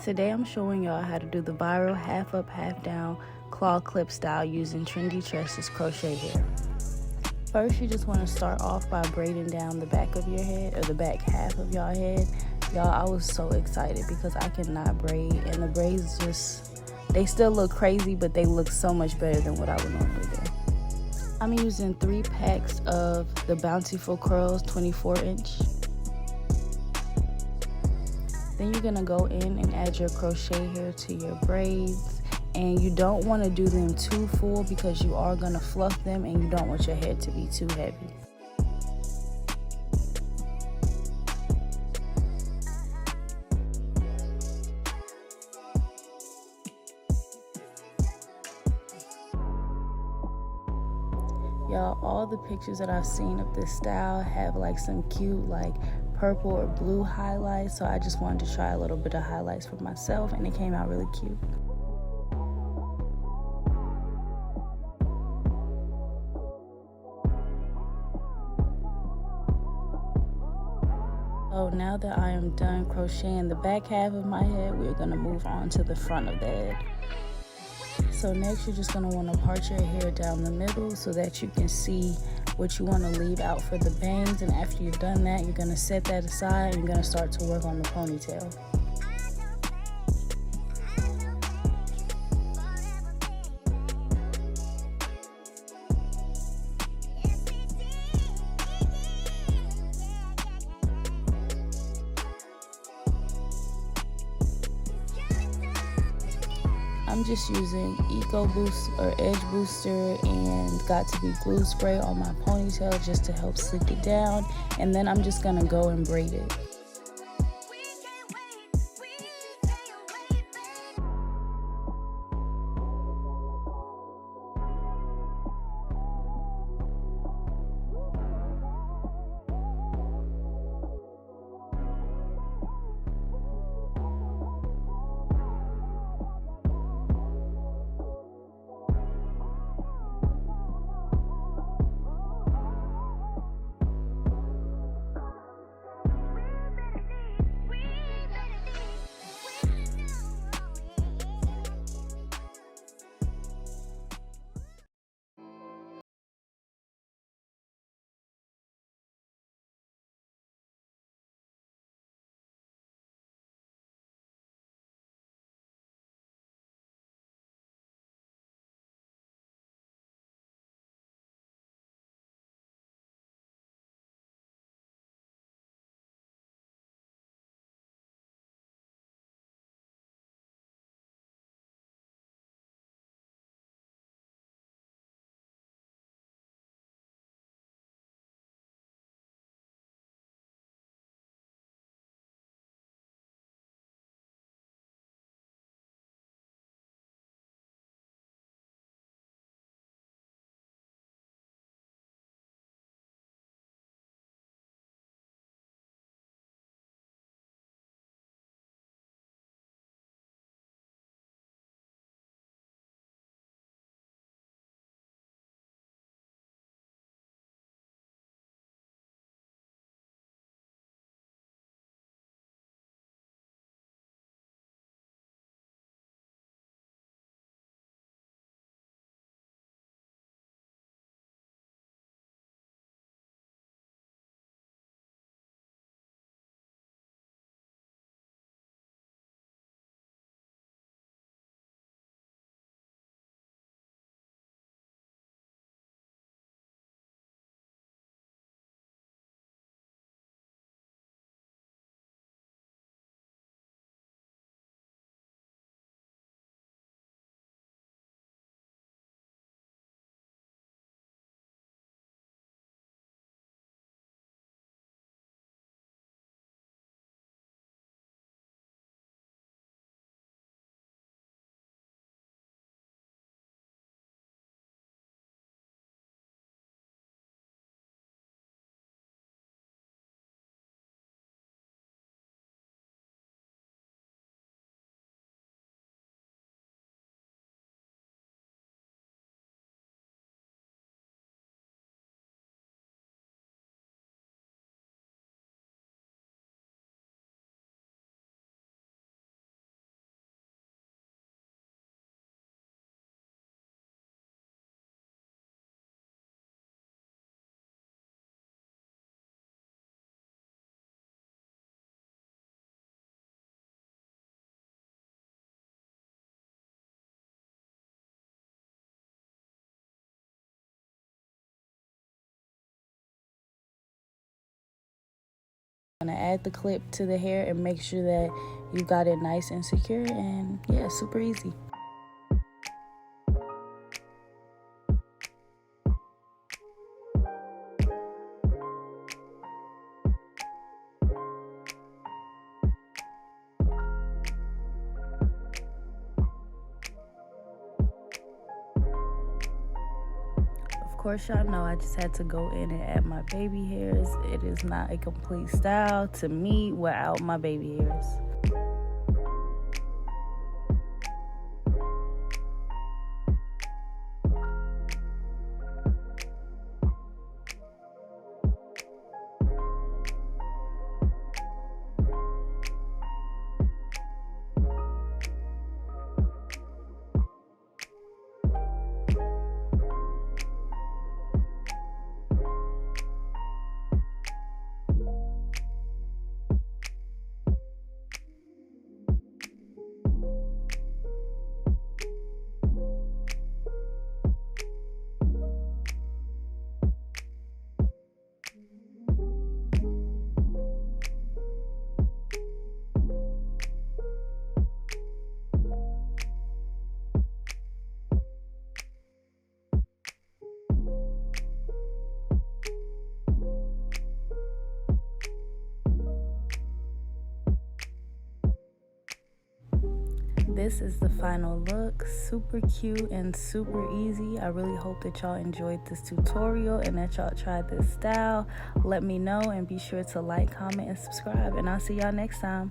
Today I'm showing y'all how to do the viral half up, half down claw clip style using Trendy Tresses Crochet hair. First, you just want to start off by braiding down the back of your head, or the back half of your head. Y'all, I was so excited because I cannot braid, and the braids they still look crazy, but they look so much better than what I would normally do. I'm using 3 packs of the Bountiful Curls 24-inch. Then you're gonna go in and add your crochet hair to your braids, and you don't want to do them too full because you are gonna fluff them and you don't want your hair to be too heavy. Y'all, all the pictures that I've seen of this style have like some cute like purple or blue highlights, so I just wanted to try a little bit of highlights for myself, and it came out really cute. So now that I am done crocheting the back half of my head, we're gonna move on to the front of the head. So next, you're just going to want to part your hair down the middle so that you can see what you want to leave out for the bangs. And after you've done that, you're going to set that aside and you're going to start to work on the ponytail. I'm just using Eco Boost or Edge Booster and Got To Be glue spray on my ponytail just to help slick it down, and then I'm just gonna go and braid it. I'm gonna add the clip to the hair and make sure that you got it nice and secure, and yeah, super easy. Of course, y'all know I just had to go in and add my baby hairs. It is not a complete style to me without my baby hairs. This is the final look. Super cute and super easy. I really hope that y'all enjoyed this tutorial and that y'all tried this style. Let me know, and be sure to like, comment, and subscribe, and I'll see y'all next time.